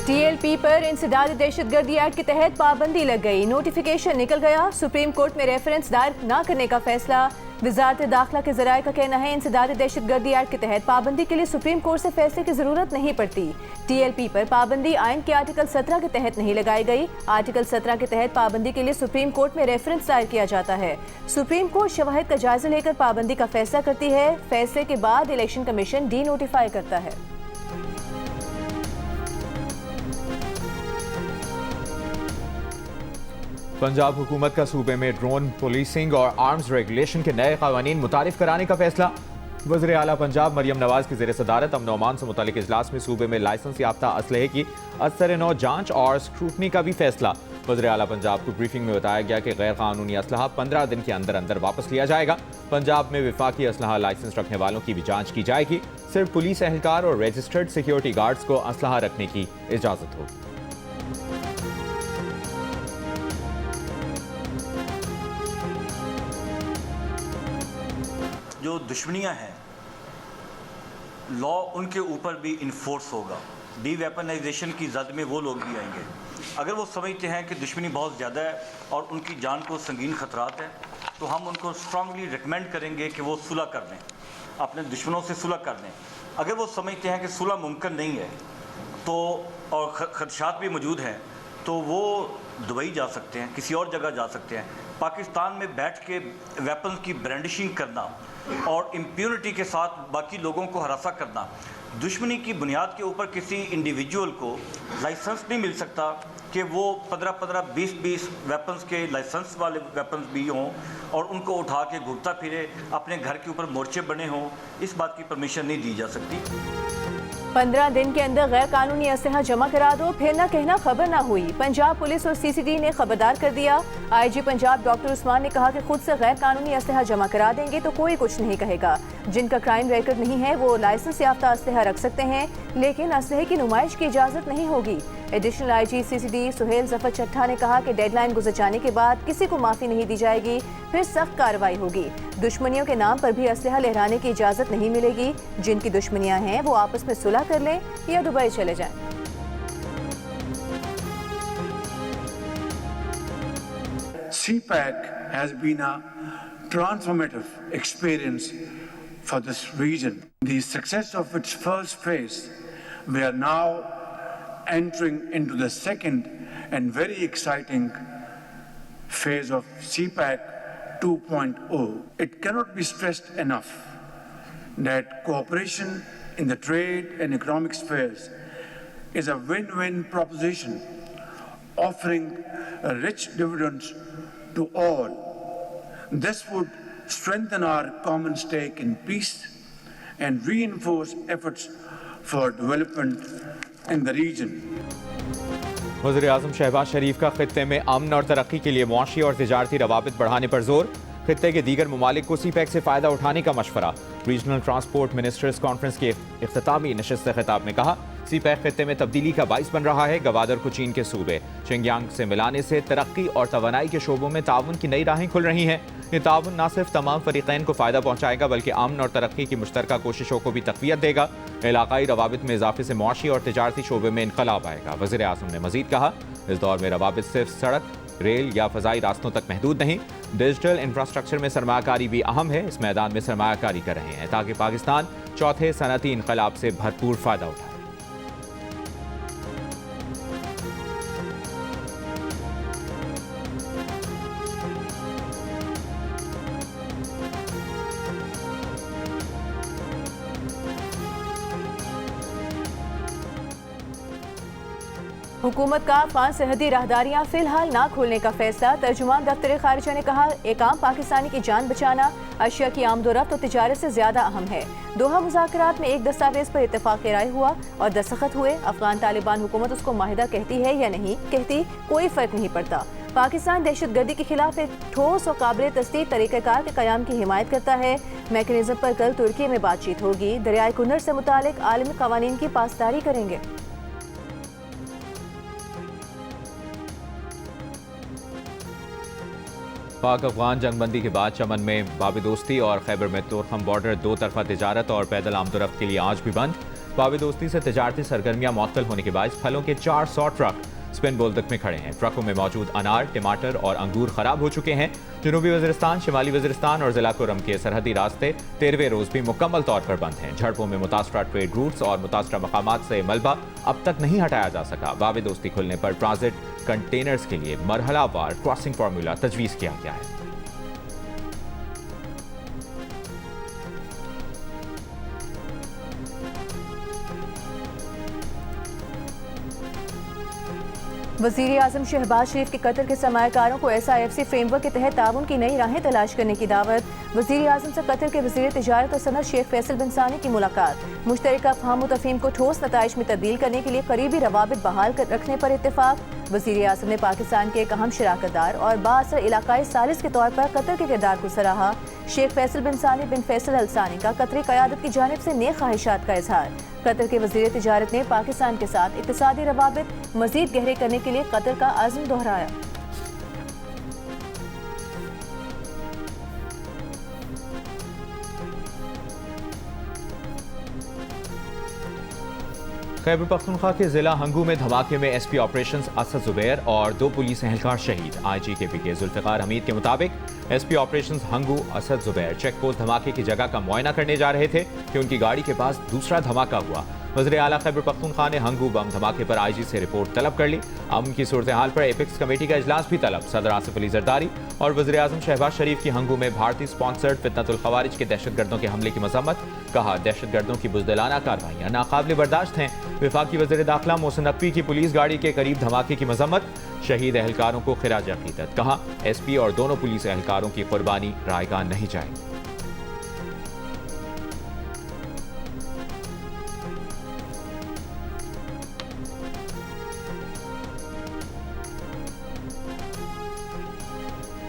TLP पर इंसदादी दहशतगर्दी act के तहत पाबंदी लग गई। नोटिफिकेशन निकल गया। सुप्रीम कोर्ट में रेफरेंस दायर न करने का फैसला। वजारत दाखिला के जराये का कहना है इंसदादी दहशतगर्दी एक्ट के तहत पाबंदी के लिए सुप्रीम कोर्ट से फैसले की जरूरत नहीं पड़ती। TLP पर पाबंदी आइन के आर्टिकल 17 के तहत नहीं लगाई गई। आर्टिकल 17 के तहत पाबंदी के लिए सुप्रीम कोर्ट में रेफरेंस दायर किया जाता है। सुप्रीम कोर्ट शवाहिद का जायजा लेकर पाबंदी का फैसला करती है। फैसले के बाद इलेक्शन कमीशन डी नोटिफाई करता है। पंजाब हुकूमत का सूबे में ड्रोन पुलिसिंग और आर्म्स रेगुलेशन के नए कानून मुतारिफ कराने का फैसला। वज़ीर आला पंजाब मरियम नवाज की ज़ेर सदारत अमन अमान से मुतालिक इजलास में सूबे में लाइसेंस याफ्ता असलहे की असर-ए-नौ जांच और स्क्रूटनी का भी फैसला। वज़ीर आला पंजाब को ब्रीफिंग में बताया गया कि गैर कानूनी असलहा 15 दिन के अंदर अंदर वापस लिया जाएगा। पंजाब में विफाकी असलहा लाइसेंस रखने वालों की भी जांच की जाएगी। सिर्फ पुलिस एहलकार और रजिस्टर्ड सिक्योरिटी गार्ड्स को असलहा रखने की इजाज़त होगी। जो दुश्मनियां हैं लॉ उनके ऊपर भी इन्फोर्स होगा। डी वेपनाइजेशन की जद में वो लोग भी आएंगे अगर वो समझते हैं कि दुश्मनी बहुत ज़्यादा है और उनकी जान को संगीन खतरात है, तो हम उनको स्ट्रांगली रिकमेंड करेंगे कि वो सुलह कर लें, अपने दुश्मनों से सुलह कर लें। अगर वो समझते हैं कि सुलह मुमकिन नहीं है तो और खदशात भी मौजूद हैं, तो वो दुबई जा सकते हैं, किसी और जगह जा सकते हैं। पाकिस्तान में बैठ के वेपन्स की ब्रांडिशिंग करना और इम्प्यूनिटी के साथ बाकी लोगों को हरासा करना, दुश्मनी की बुनियाद के ऊपर किसी इंडिविजुअल को लाइसेंस नहीं मिल सकता कि वो 15-15, 20-20 वेपन्स के लाइसेंस वाले वेपन्स भी हों और उनको उठा के घूमता फिरे, अपने घर के ऊपर मोर्चे बने हों। इस बात की परमिशन नहीं दी जा सकती। 15 दिन के अंदर गैर कानूनी असलहा जमा करा दो, फिर ना कहना खबर ना हुई। पंजाब पुलिस और CCD ने खबरदार कर दिया। IG पंजाब डॉक्टर उस्मान ने कहा कि खुद से गैर कानूनी असलहा जमा करा देंगे तो कोई कुछ नहीं कहेगा। जिनका क्राइम रिकॉर्ड नहीं है वो लाइसेंस याफ्ता असलहा रख सकते हैं, लेकिन असलहे की नुमाइश की इजाज़त नहीं होगी। Additional IG CCD Suhail Zafar Chattha ने कहा कि डेडलाइन गुजर जाने के बाद किसी को माफ़ी नहीं दी जाएगी, फिर सख्त कार्रवाई होगी। दुश्मनियों के नाम पर भी असलहा लहराने की इजाज़त नहीं मिलेगी। जिनकी दुश्मनियाँ हैं वो आपस में सुलह कर लें या दुबई चले जाएं। CPAC has been a transformative experience for this region. The success of its first phase, we are now entering into the second and very exciting phase of CPAC 2.0. It cannot be stressed enough that cooperation in the trade and economic spheres is a win-win proposition, offering rich dividends to all. This would strengthen our common stake in peace and reinforce efforts for development in the region. वज़ीर आज़म शहबाज शरीफ का खित्ते में अमन और तरक्की के लिए मुआशी और तिजारती रवाबित बढ़ाने पर जोर। खित्ते के दीगर ममालिक को CPAC से फ़ायदा उठाने का मशवरा। रीजनल ट्रांसपोर्ट मिनिस्टर्स कॉन्फ्रेंस के इख्तितामी नशिस्त से खिताब में कहा CPAC खित्ते में तब्दीली का बाइस बन रहा है। गवादर को चीन के सूबे शिंगयांग से मिलाने से तरक्की और तवानाई के शोबों में ताउन की नई राहें खुल रही हैं। ये ताउन न सिर्फ तमाम फरीक़ैन को फ़ायदा पहुँचाएगा बल्कि अमन और तरक्की की मुश्तरका कोशिशों को भी तक़वियत देगा। इलाक़ाई रवाबित में इजाफे से मुआशी और तिजारती शोबे में इनकलाब आएगा। वज़ीर आज़म ने मज़ीद कहा इस दौर में रवाबित सिर्फ सड़क, रेल या फ़ज़ाई रास्तों तक महदूद नहीं, डिजिटल इंफ्रास्ट्रक्चर में सरमायाकारी भी अहम है। इस मैदान में सरमायाकारी कर रहे हैं ताकि पाकिस्तान चौथे सनअती इनकलाब से भरपूर फ़ायदा उठाए। हुकूमत का अफगान सरहदी राहदारियां फिलहाल ना खोलने का फैसला। तर्जुमान दफ्तर खारिजा ने कहा एक आम पाकिस्तानी की जान बचाना अशिया की आमदोरफ्त और तिजारत से ज्यादा अहम है। दोहा मुज़ाकरात में एक दस्तावेज पर इत्तेफाक राय हुआ और दस्तखत हुए। अफगान तालिबान हुकूमत उसको माहिदा कहती है या नहीं कहती कोई फर्क नहीं पड़ता। पाकिस्तान दहशतगर्दी के खिलाफ एक ठोस और काबिल तस्दीक तरीक़ाकार के क़याम की हिमायत करता है। मैकेनिज्म पर कल तुर्की में बातचीत होगी। दरियाए कुन्नर से मुतालिक आलमी क़वानीन की पासदारी करेंगे। पाक अफगान जंगबंदी के बाद चमन में बाब दोस्ती और खैबर में तोरखम बॉर्डर दो तरफा तिजारत और पैदल आमदोरफ्त के लिए आज भी बंद। वावेदोस्ती से तिजारती सरगर्मियां मुअत्तल होने के बायस फलों के 400 ट्रक स्पिन बोल्दक में खड़े हैं। ट्रकों में मौजूद अनार, टमाटर और अंगूर खराब हो चुके हैं। जनूबी वज़ीरिस्तान, शिमाली वज़ीरिस्तान और जिला कुरम के सरहदी रास्ते 13वें रोज भी मुकम्मल तौर पर बंद हैं। झड़पों में मुतासरा ट्रेड रूट्स और मुतासरा मकामात से मलबा अब तक नहीं हटाया जा सका। वावेदोस्ती खुलने पर ट्रांजिट कंटेनर्स के लिए मरहलावार क्रॉसिंग फार्मूला तजवीज़ किया गया है। वज़ीर आज़म शहबाज शरीफ के कतर के सरमायाकारों को SIFC फ्रेमवर्क के तहत ताउन की नई राहें तलाश करने की दावत। वज़ीर आज़म से कतर के वज़ीर तिजारत और सनत शेख फैसल बिन सानी की मुलाकात। मुश्तरका फ़हम व तफ़हीम को ठोस नताइज में तब्दील करने के लिए करीबी रवाबित बहाल रखने पर इत्तेफाक। वज़ीर आज़म ने पाकिस्तान के एक अहम शराकतदार और बाअसर इलाकाई सालिस के तौर पर कतर के किरदार को सराहा। शेख फैसल बिन सानी बिन फैसल अल सानी का कतरी क़यादत की जानिब से नेक ख्वाहिशात का इजहार। कतर के वज़ीर तिजारत ने पाकिस्तान के साथ इक़्तिसादी रवाबित मज़ीद गहरे करने के लिए कतर का आज़म दोहराया। खैबर पख्तूनख्वा के जिला हंगू में धमाके में SP ऑपरेशंस असद जुबैर और 2 पुलिस एहलकार शहीद। IG KPK जुल्फ़िकार हमीद के मुताबिक SP operations Hangu Asad Zubair check post धमाके की जगह का मुआयना करने जा रहे थे कि उनकी गाड़ी के पास दूसरा धमाका हुआ। वज़ीर आला खैबर पख्तूनख्वा ने हंगू बम धमाके पर IG से रिपोर्ट तलब कर ली। अमन की सूरत हाल पर एपिक्स कमेटी का इजलास भी तलब। सदर आसिफ अली जरदारी और वज़ीर आज़म शहबाज शरीफ की हंगू में भारतीय स्पॉन्सर्ड फितनतुल खवारिज के दहशतगर्दों के हमले की मजम्मत। कहा, दहशतगर्दों की बुज़दिलाना कार्रवाइयाँ नाकाबिल बर्दाश्त हैं। वफाकी वज़ीर दाखिला मोहसिन नकवी की पुलिस गाड़ी के करीब धमाके की मजम्मत। शहीद एहलकारों को खिराज अकीदत। कहा, SP और दोनों पुलिस एहलकारों की कुर्बानी रायगा नहीं जाएगी।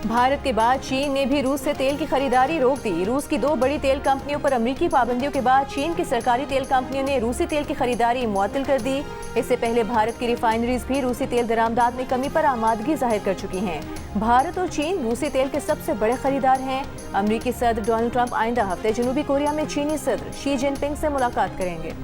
भारत के बाद चीन ने भी रूस से तेल की खरीदारी रोक दी। रूस की 2 बड़ी तेल कंपनियों पर अमेरिकी पाबंदियों के बाद चीन की सरकारी तेल कंपनियों ने रूसी तेल की खरीदारी मुअत्तल कर दी। इससे पहले भारत की रिफाइनरीज भी रूसी तेल दरामदात में कमी पर आमादगी जाहिर कर चुकी हैं। भारत और चीन रूसी तेल के सबसे बड़े खरीदार हैं। अमेरिकी सदर डोनाल्ड ट्रंप आइंदा हफ्ते जनूबी कोरिया में चीनी सदर शी जिनपिंग से मुलाकात करेंगे।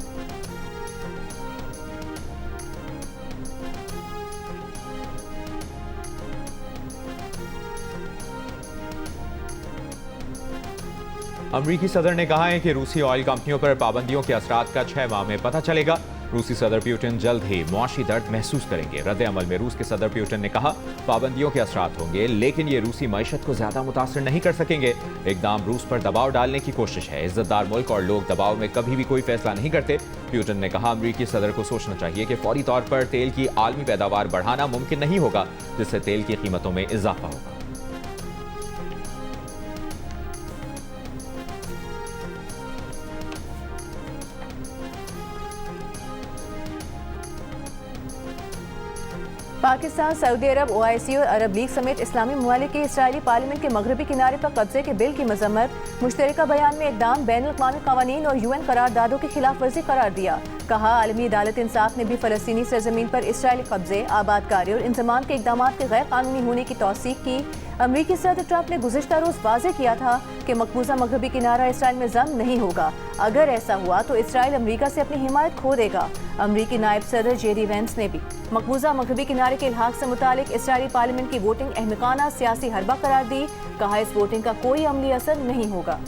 अमरीकी सदर ने कहा है कि रूसी ऑयल कंपनियों पर पाबंदियों के असरात का 6 माह में पता चलेगा। रूसी सदर पुतिन जल्द ही मुआशी दर्द महसूस करेंगे। रद्द अमल में रूस के सदर पुतिन ने कहा, पाबंदियों के असरात होंगे लेकिन ये रूसी मईशत को ज्यादा मुतासर नहीं कर सकेंगे। इकदाम रूस पर दबाव डालने की कोशिश है। इज्जतदार मुल्क और लोग दबाव में कभी भी कोई फैसला नहीं करते। पुतिन ने कहा, अमरीकी सदर को सोचना चाहिए कि फौरी तौर पर तेल की आलमी पैदावार बढ़ाना मुमकिन नहीं होगा, जिससे तेल की कीमतों में इजाफा होगा। पाकिस्तान, सऊदी अरब, OIC और अरब लीग समेत इस्लामी ममालिक के इसराइली पार्लियामेंट के मगरबी किनारे पर कब्जे के बिल की मजम्मत। मुश्तरका बयान में इक़दाम बैनुल-अक़वामी क़वानीन और UN करारदादों की खिलाफ वर्जी करार दिया। कहा, आलमी अदालत इंसाफ ने भी फ़लस्तीनी सरजमीन पर इसराइली कब्जे, आबादकारी और इंतजाम के इक़दामात के गैर कानूनी होने की तौसीक़ की। अमरीकी सदर ट्रंप ने गुज़िश्ता रोज़ वाज़ेह किया था कि मकबूजा मगरबी किनारा इसराइल में ज़म नहीं होगा। अगर ऐसा हुआ तो इसराइल अमरीका से अपनी हिमायत खो देगा। अमरीकी नायब सदर JD वेंस ने भी मकबूजा मगरबी किनारे के इल्हाक से मुतालिक इसराइली पार्लियामेंट की वोटिंग अहमकाना सियासी हरबा करार दी। कहा, इस वोटिंग का कोई अमली असर नहीं होगा।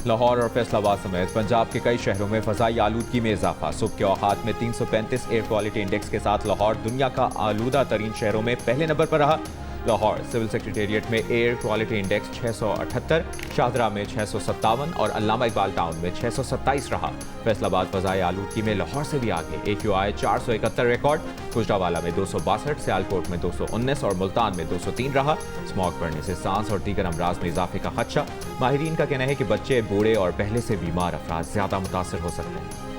लाहौर और फैसलाबाद समेत पंजाब के कई शहरों में फ़ज़ाई आलूदगी में इजाफा। सुबह के औकात में 335 एयर क्वालिटी इंडेक्स के साथ लाहौर दुनिया का आलूदा तरीन शहरों में पहले नंबर पर रहा। लाहौर सिविल सेक्रेटेरिएट में एयर क्वालिटी इंडेक्स 678, शाहदरा में 657 और अल्लामा इकबाल टाउन में 627 रहा। फैसलाबाद फ़ज़ाई आलूदगी में लाहौर से भी आगे। AQI 471 record. गुजरावाला में 262, सियालकोट में 219 और मुल्तान में 203 रहा। स्मॉग बढ़ने से सांस और दीगर अमराज में इजाफे का खदशा। माहिरीन का कहना है कि बच्चे, बूढ़े और पहले से बीमार अफराद ज्यादा मुतासर हो सकते हैं।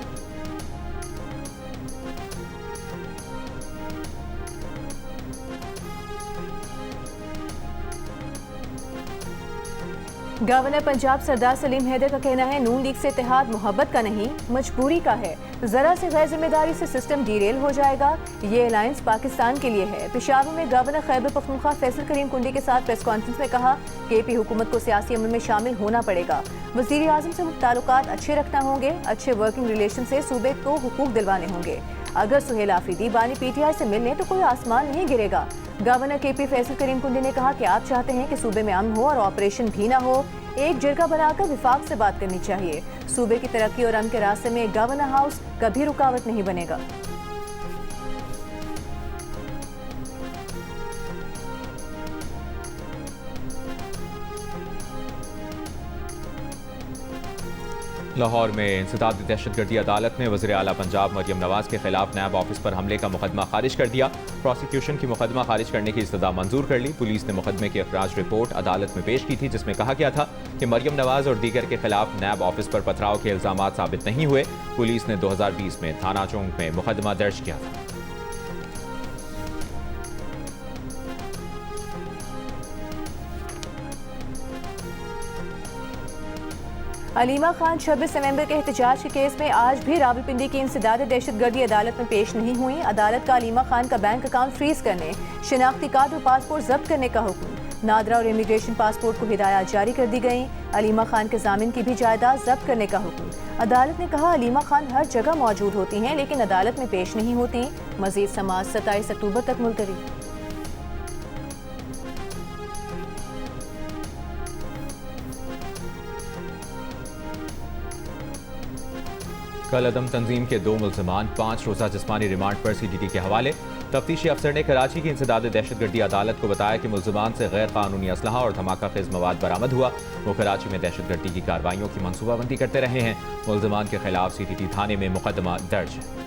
गवर्नर पंजाब सरदार सलीम हैदर का कहना है नून लीग से इत्तेहाद मोहब्बत का नहीं मजबूरी का है। जरा से गैर जिम्मेदारी से सिस्टम डीरेल हो जाएगा। ये अलायंस पाकिस्तान के लिए है। पेशावर में गवर्नर खैबर पख्तूनख्वा फैसल करीम कुंडी के साथ प्रेस कॉन्फ्रेंस में कहा कि AP हुकूमत को सियासी अमल में शामिल होना पड़ेगा। वजीर आजम से ताल्लुकात अच्छे रखना होंगे। अच्छे वर्किंग रिलेशन से सूबे को हुकूक दिलवाने होंगे। अगर सुहेल आफरीदी बानी PTI से मिलने तो कोई आसमान नहीं गिरेगा। गवर्नर KP फैसल करीम कुंडी ने कहा कि आप चाहते हैं कि सूबे में अमन हो और ऑपरेशन भी ना हो। एक जगह बनाकर विफाक से बात करनी चाहिए। सूबे की तरक्की और अमन के रास्ते में गवर्नर हाउस कभी रुकावट नहीं बनेगा। लाहौर में इंसदाद दहशतगर्दी अदालत ने वज़ीर आला पंजाब मरियम नवाज के खिलाफ नैब ऑफिस पर हमले का मुकदमा खारिज कर दिया। प्रोसिक्यूशन की मुकदमा खारिज करने की इस्तदा मंजूर कर ली। पुलिस ने मुकदमे की अखराज रिपोर्ट अदालत में पेश की थी, जिसमें कहा गया था कि मरियम नवाज और दीगर के खिलाफ नैब ऑफिस पर पथराव के इल्जाम साबित नहीं हुए। पुलिस ने 2020 में थाना चौक में मुकदमा दर्ज किया था। अलीमा खान 26 नवंबर के एहतजाज के केस में आज भी रावलपिंडी की इंसदाद दहशतगर्दी अदालत में पेश नहीं हुई। अदालत का अलीमा खान का बैंक अकाउंट फ्रीज करने, शिनाख्ती कार्ड और पासपोर्ट जब्त करने का हुक्म। नादरा और इमिग्रेशन पासपोर्ट को हिदायत जारी कर दी गई। अलीमा खान के जामिन की भी जायदाद जब्त करने का हुक्म। अदालत ने कहा अलीमा खान हर जगह मौजूद होती हैं लेकिन अदालत में पेश नहीं होती। मजीद समाअत 27 अक्टूबर तक मुलतवी। कल अदम तंजीम के 2 मुल्ज़िमान 5 रोज़ा जिस्मानी रिमांड पर CTT के हवाले। तफ्तीशी अफसर ने कराची की इंसदाद दहशतगर्दी अदालत को बताया कि मुल्ज़िमान से गैर कानूनी असलहा और धमाका खेज मवाद बरामद हुआ। वो कराची में दहशतगर्दी की कार्रवाइयों की मनसूबाबंदी करते रहे हैं। मुल्ज़िमान के खिलाफ CTT थाने में मुकदमा दर्ज है।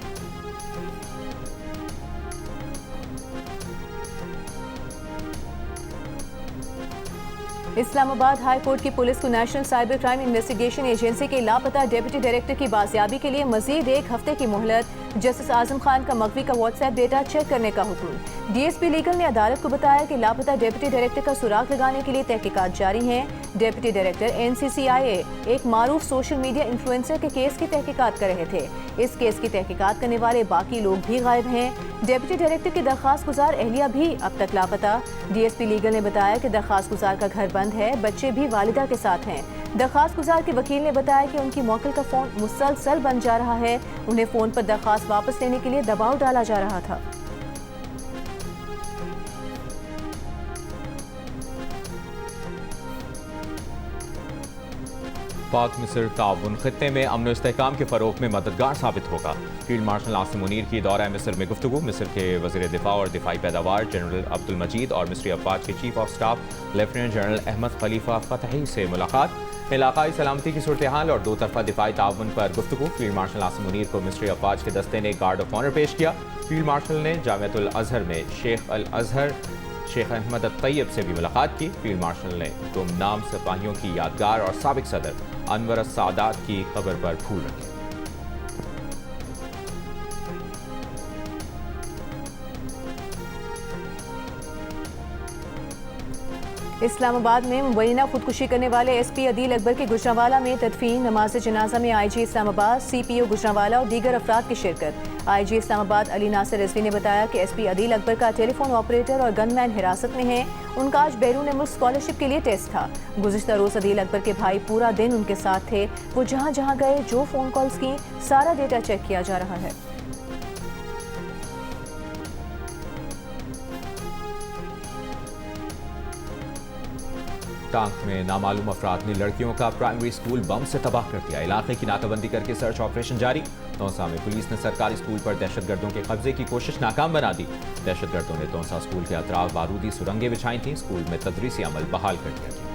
इस्लामाबाद हाई कोर्ट की पुलिस को national cyber crime investigation agency के लापता डिप्टी डायरेक्टर की बाजियाबी के लिए मजीद 1 हफ्ते की मोहलत। जस्टिस आजम खान का मगवी का व्हाट्सएप डेटा चेक करने का हुक्म। DSP लीगल ने अदालत को बताया कि लापता डिप्टी डायरेक्टर का सुराग लगाने के लिए तहकीकात जारी हैं। डिप्टी डायरेक्टर NCCIA एक मारूफ सोशल मीडिया इन्फ्लुएंसर के केस की तहकीकात कर रहे थे। इस केस की तहकीकात करने वाले बाकी लोग भी गायब हैं। डिप्टी डायरेक्टर की दरखास्त गुजार एहलिया भी अब तक लापता। DSP लीगल ने बताया कि दरखास्त गुजार का घर बंद है, बच्चे भी वालिदा के साथ हैं। दरखास्त गुजार के वकील ने बताया कि उनकी मौकिल का फोन मुसलसल बन जा रहा है। उन्हें फोन पर दरखास्त वापस लेने के लिए दबाव डाला जा रहा था। पाक मिस्र ताउन खित्ते में अमन इस्तेहकाम के फ़रोग में मददगार साबित होगा। फील्ड मार्शल आसिम मुनीर की दौरा मिस्र में गुफ्तगू। मिस्र के वज़ीर दिफा और दिफाई पैदावार जनरल अब्दुल मजीद और मिस्री अफवाज के chief of staff lieutenant general Ahmed Khalifa Fathi से मुलाकात। इलाकाई सलामती की सूरत हाल और 2 तरफ़ा दिफाई ताउन पर गुफ्तगू। फील्ड मार्शल आसिम मुनीर को मिस्री अफवाज के दस्ते ने गार्ड ऑफ ऑनर पेश किया। फील्ड मार्शल ने जामिअतुल अज़हर में शेख अल अज़हर शेख अहमद अत-तैयब से भी मुलाकात की। फील्ड मार्शल ने गुमनाम सिपाहियों की यादगार और साबिक सदर अनवर सादात की कब्र पर फूल रखे। इस्लामाबाद में मुबैना खुदकुशी करने वाले SP अदील अकबर की गुजरांवाला में तदफीन। नमाज जनाजा में IG इस्लामाबाद, CPO गुजरांवाला और दीगर अफराद की शिरकत। IG इस्लामाबाद अली नासिर रिजवी ने बताया कि SP अदील अकबर का टेलीफोन ऑपरेटर और गनमैन हिरासत में है। उनका आज बैरून मुल्क स्कॉलरशिप के लिए टेस्ट था। गुज़िश्ता रोज अदील अकबर के भाई पूरा दिन उनके साथ थे। वो जहाँ जहाँ गए, जो फ़ोन कॉल्स की, सारा डेटा चेक किया जा रहा है। टांक में नामालूम अफराद ने लड़कियों का प्राइमरी स्कूल बम से तबाह कर दिया। इलाके की नाकाबंदी करके सर्च ऑपरेशन जारी। तौसा में पुलिस ने सरकारी स्कूल पर दहशतगर्दों के कब्जे की कोशिश नाकाम बना दी। दहशतगर्दों ने तौसा स्कूल के अतराफ बारूदी सुरंगें बिछाई थीं। स्कूल में तदरीसी अमल बहाल कर दिया गया।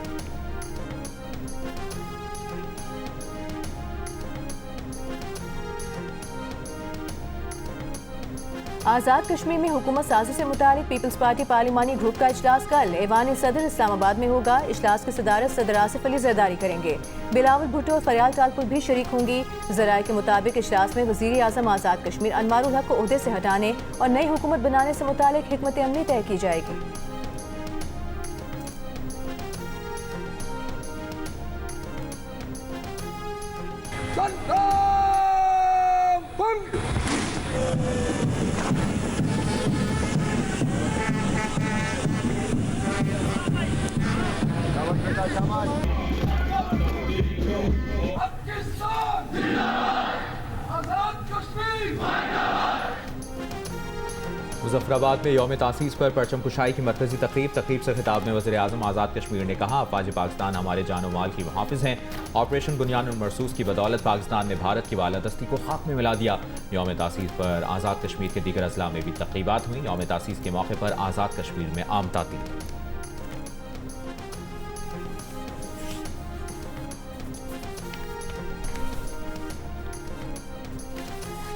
आज़ाद कश्मीर में हुकूमत साजी से मुतालिक पीपल्स पार्टी पार्लिमानी ग्रुप का इजलास कल ऐवान सदर इस्लामाबाद में होगा। इजलास की सदारत सदर आसिफ अली जरदारी करेंगे। बिलावल भुट्टो और फरियाल टालपुर भी शरीक होंगी। ज़राए के मुताबिक इजलास में वज़ीर आज़म आज़ाद कश्मीर अनवारुल हक को ओहदे से हटाने और नई हुकूमत बनाने से मुतालिक हिकमत अमली तय की जाएगी। मुजफ्फराबाद में यौम तासीस पर परचम कुशाई की मरकजी तकरीब से खिताब में वज़ीर आज़म आज़ाद कश्मीर ने कहा, अफवाज पाकिस्तान हमारे जान माल की मुहाफ़िज़ हैं। ऑपरेशन बुनियान और मरसूस की बदौलत पाकिस्तान ने भारत की बालादस्ती को खाक में मिला दिया। यौम तासीस पर आज़ाद कश्मीर के दीगर अजला में भी तकरीबात हुई। यौम तासीस के मौके पर आज़ाद कश्मीर में आम तातील।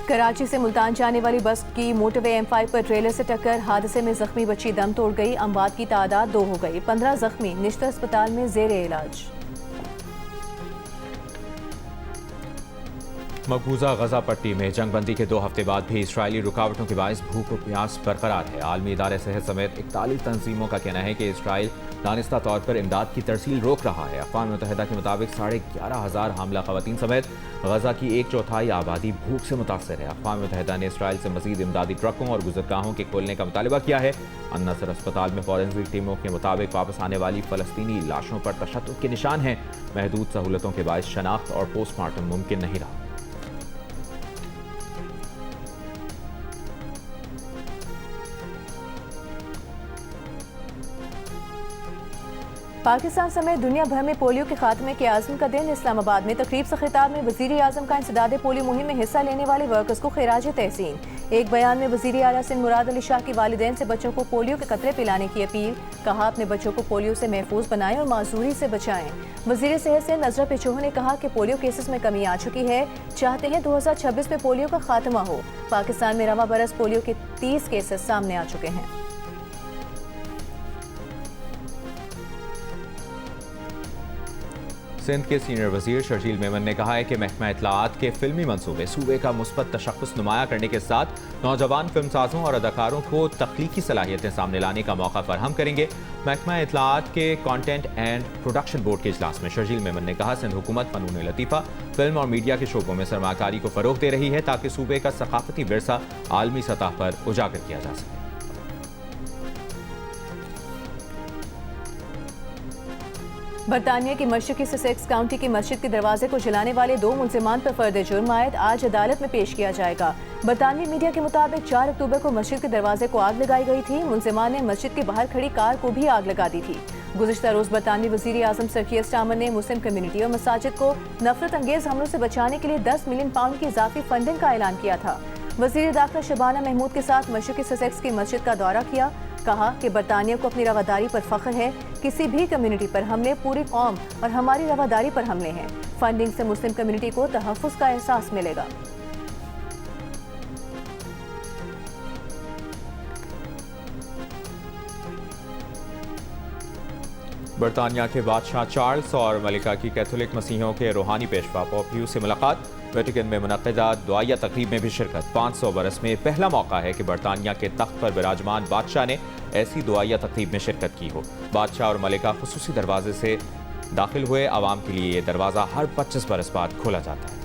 कराची से मुल्तान जाने वाली बस की मोटरवे M5 पर ट्रेलर से टक्कर, हादसे में जख्मी बच्ची दम तोड़ गई। अमवात की तादाद 2 हो गई। 15 जख्मी निश्चित अस्पताल में जेर इलाज। मकबूजा गजा पट्टी में जंगबंदी के 2 हफ्ते बाद भी इसराइली रुकावटों के बायस भूख और प्यास बरकरार है। आलमी इदारे सेहत समेत 41 तंजीमों का कहना है कि इसराइल दानिस्ता तौर पर इमदाद की तरसील रोक रहा है। अक़वाम मुत्तहिदा के मुताबिक 11,500 हामला ख़वातीन समेत गजा की 1/4 आबादी भूख से मुतासर है। अक़वाम मुत्तहिदा ने इसराइल से मज़ीद इमदादी ट्रकों और गुज़रगाहों के खोलने का मुतालबा किया है। अन्नसर अस्पताल में फॉरेंसिक टीमों के मुताबिक वापस आने वाली फ़लस्तीनी लाशों पर तशद्दुद के निशान हैं। महदूद सहूलतों के बायस शनाख्त और पोस्टमार्टम मुमकिन नहीं रहा। पाकिस्तान समेत दुनिया भर में पोलियो के खात्मे के आज़म का दिन। इस्लामाबाद में तकरीब से खिताब में वज़ीर आज़म का इंसदाद पोलियो मुहिम में हिस्सा लेने वाले वर्कर्स को खिराज तहसीन। एक बयान में वज़ीर आला सिंध मुराद अली शाह की वालिदैन से बच्चों को पोलियो के कतरे पिलाने की अपील। कहा, अपने बच्चों को पोलियो से महफूज बनाएं और माजूरी से बचाएं। वज़ीर सेहत सिंध नज़रा पेचोह ने कहा कि पोलियो केसेस में कमी आ चुकी है। चाहते हैं 2026 में पोलियो का खात्मा हो। पाकिस्तान में रवा बरस पोलियो के 30 केसेस सामने आ चुके हैं। सिंध के सीनियर वजीर शर्जील मेमन ने कहा है कि महकमा इत्तलाआत के फिल्मी मंसूबे सूबे का मुस्बत तशख्खुस नुमाया करने के साथ नौजवान फिल्मसाजों और अदाकारों को तख्लीकी सलाहियतें सामने लाने का मौका फराहम करेंगे। महकमा इत्तलाआत के कॉन्टेंट एंड प्रोडक्शन बोर्ड के इजलास में शर्जील मेमन ने कहा, सिंध हुकूमत फनून लतीफ़ा, फिल्म और मीडिया के शोबों में सरमाकारी को फ़रोग़ दे रही है ताकि सूबे का सकाफती विरसा आलमी सतह पर उजागर किया जा सके। बरतानिया की मशरकी ससेक्स काउंटी की मस्जिद के दरवाजे को जलाने वाले 2 मुलजिमान पर फर्द जुर्म आयद आज अदालत में पेश किया जाएगा। बरतानवी मीडिया के मुताबिक 4 अक्टूबर को मस्जिद के दरवाजे को आग लगाई गई थी। मुलजिमान ने मस्जिद के बाहर खड़ी कार को भी आग लगा दी थी। गुज़िश्ता रोज बरतानवी वज़ीर आज़म सर कीयर स्टार्मर ने मुस्लिम कम्युनिटी और मसाजिद को नफरत अंगेज हमलों से बचाने के लिए 10 मिलियन पाउंड की इजाफी फंडिंग का ऐलान किया था। वज़ीर दाखिला शबाना महमूद के साथ मशरकी ससेक्स की मस्जिद का दौरा किया। कहा कि बरतानिया को अपनी रवादारी पर फख्र है। किसी भी कम्युनिटी पर हमले पूरी कौम और हमारी रवादारी पर हमले हैं। फंडिंग से मुस्लिम कम्युनिटी को तहफ़्फ़ुज़ का एहसास मिलेगा। बरतानिया के बादशाह चार्ल्स और मलिका की कैथोलिक मसीहों के रूहानी पेशवा पोप पियो से मुलाकात। वेटिकन में मुनक़्क़िदा दुआया तकरीब में भी शिरकत। 500 बरस में पहला मौका है कि बरतानिया के तख्त पर विराजमान बादशाह ने ऐसी दुआया तकरीब में शिरकत की हो। बादशाह और मलिका खुसूसी दरवाजे से दाखिल हुए। आवाम के लिए ये दरवाज़ा हर 25 बरस बाद खोला जाता है।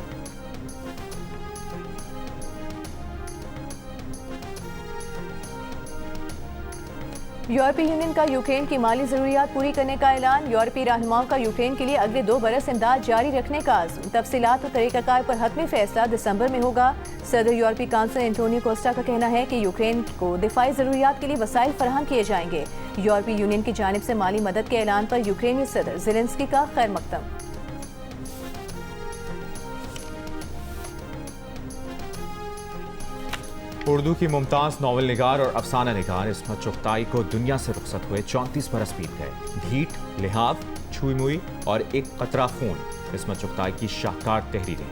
यूरोपीय यूनियन का यूक्रेन की माली जरूरियात पूरी करने का ऐलान। यूरोपीय रहनुमाओं का यूक्रेन के लिए अगले 2 बरस इमदाद जारी रखने का आज़म। तफसीलात और तरीक़ाकार पर हतमी फैसला दिसंबर में होगा। सदर यूरोपीय काउंसिल एंटोनियो कोस्टा का कहना है कि यूक्रेन को दिफाई ज़रूरियात के लिए वसाइल फराहम किए जाएंगे। यूरोपीय यूनियन की जानिब से माली मदद के ऐलान पर यूक्रेनी सदर ज़ेलेंस्की का खैर मकदम। उर्दू की मुमताज़ नावल निगार और अफसाना निगार इस्मत चुगताई को दुनिया से रुखसत हुए 34 बरस बीत गए। ढीठ, लिहाफ, छुई मुई और एक कतरा खून इस्मत चुगताई की शाहकार तहरीरें।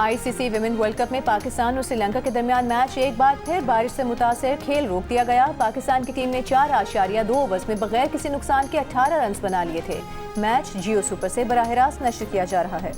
ICC विमेन वर्ल्ड कप में पाकिस्तान और श्रीलंका के दरमियान मैच एक बार फिर बारिश से मुतासर खेल रोक दिया गया। पाकिस्तान की टीम ने 4.2 ओवर्स में बगैर किसी नुकसान के 18 रन बना लिए थे। मैच जियो सुपर से बराह रास्त नश्र किया जा रहा है।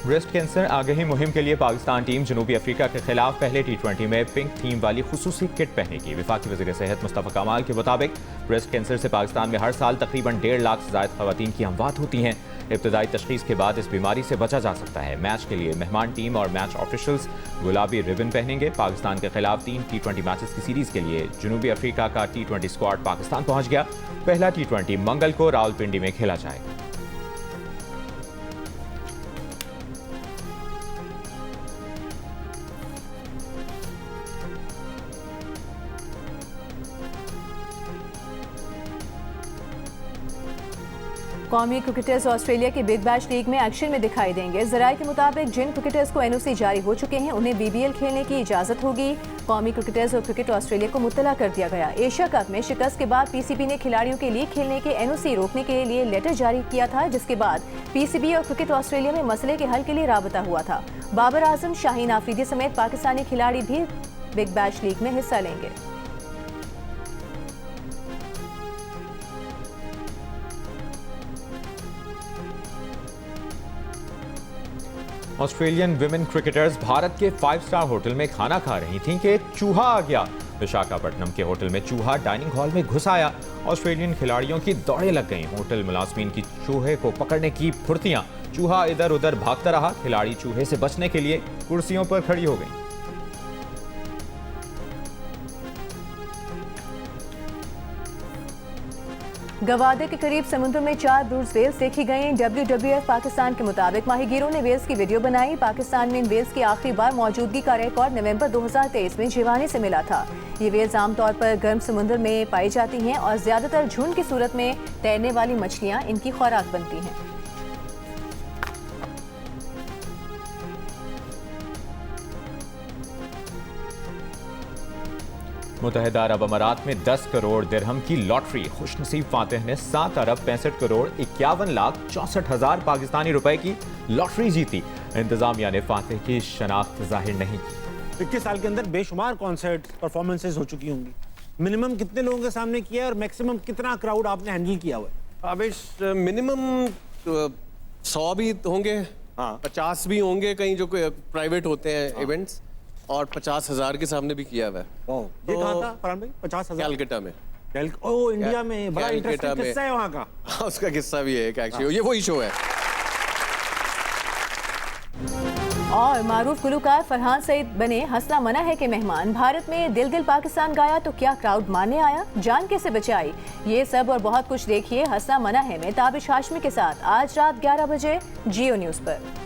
ब्रेस्ट कैंसर आगाही मुहिम के लिए पाकिस्तान टीम जनूबी अफ्रीका के खिलाफ पहले T20 में पिंक थीम वाली खुसूसी किट पहनेगी। वफाकी वज़ीर सेहत मुस्तफ़ा कमाल के मुताबिक ब्रेस्ट कैंसर से पाकिस्तान में हर साल तकरीबन 1.5 लाख से ज़ायद ख़वातीन की अमवात होती हैं। इब्तदाई तशख़ीस के बाद इस बीमारी से बचा जा सकता है। मैच के लिए मेहमान टीम और मैच ऑफिशल्स गुलाबी रिबन पहनेंगे। पाकिस्तान के खिलाफ 3 T20 मैचेस की सीरीज़ के लिए जनूबी अफ्रीका का T20 स्क्वाड पाकिस्तान पहुंच गया। पहला T20 मंगल को रावलपिंडी में खेला जाएगा। कौमी क्रिकेटर्स ऑस्ट्रेलिया की बिग बैश लीग में एक्शन में दिखाई देंगे। ज़राए के मुताबिक जिन क्रिकेटर्स को NOC जारी हो चुके हैं उन्हें BBL खेलने की इजाज़त होगी। कौमी क्रिकेटर्स और क्रिकेट ऑस्ट्रेलिया को मुत्तला कर दिया गया। एशिया कप में शिकस्त के बाद PCB ने खिलाड़ियों के लिए खेलने के NOC रोकने के लिए लेटर जारी किया था, जिसके बाद PCB और क्रिकेट ऑस्ट्रेलिया में मसले के हल के लिए राबता हुआ था। बाबर आजम, शाहीन आफरीदी समेत पाकिस्तानी खिलाड़ी भी बिग बैश लीग में हिस्सा लेंगे। ऑस्ट्रेलियन विमेन क्रिकेटर्स भारत के 5 स्टार होटल में खाना खा रही थीं कि चूहा आ गया। विशाखापट्टनम के होटल में चूहा डाइनिंग हॉल में घुस आया। ऑस्ट्रेलियन खिलाड़ियों की दौड़ें लग गईं। होटल मुलाजमीन की चूहे को पकड़ने की फुर्तियां। चूहा इधर उधर भागता रहा। खिलाड़ी चूहे से बचने के लिए कुर्सियों पर खड़ी हो गई। गवादे के करीब समुद्र में 4 ब्रूड वेल्स देखी गई। WWF पाकिस्तान के मुताबिक माहिगीरों ने वेल्स की वीडियो बनाई। पाकिस्तान में इन वेल्स की आखिरी बार मौजूदगी का रिकॉर्ड नवंबर 2023 में जिवानी से मिला था। ये वेल्स आमतौर पर गर्म समुद्र में पाई जाती हैं और ज्यादातर झुंड की सूरत में तैरने वाली मछलियां इनकी खुराक बनती हैं। मुत्तहिदा अरब अमारात में 10 करोड़ दिरहम की लॉटरी। खुशनसीब फातिह ने 7 अरब 65 करोड़ 51 लाख 64 हजार पाकिस्तानी रुपए की लॉटरी जीती। इंतजामिया ने फातिह की शनाख्त जाहिर नहीं की। 21 साल के अंदर बेशुमार कॉन्सर्ट परफॉर्मेंसेज हो चुकी होंगी। मिनिमम कितने लोगों के सामने किया है और मैक्सिमम कितना क्राउड आपने हैंडल किया हुआ है? आवेश मिनिमम 100 भी होंगे, हाँ। 50 भी होंगे, कहीं जो प्राइवेट होते हैं इवेंट्स, और 50,000 के सामने भी किया हुआ है। ये कहाँ था फरहान भाई? 50,000 कैलकटा में। ओ इंडिया में बड़ा इंटरेस्टिंग किस्सा है वहाँ का। उसका किस्सा भी है एक एक्चुअली, ये वही शो है। और मारूफ गुलूकार फरहान सईद बने हंसना मना है के मेहमान। भारत में दिल दिल पाकिस्तान गाया तो क्या क्राउड मानने आया? जान कैसे बचाई? ये सब और बहुत कुछ देखिए हंसना मना है में ताबिश हाशमी के साथ आज रात 11 बजे जियो न्यूज़ पर।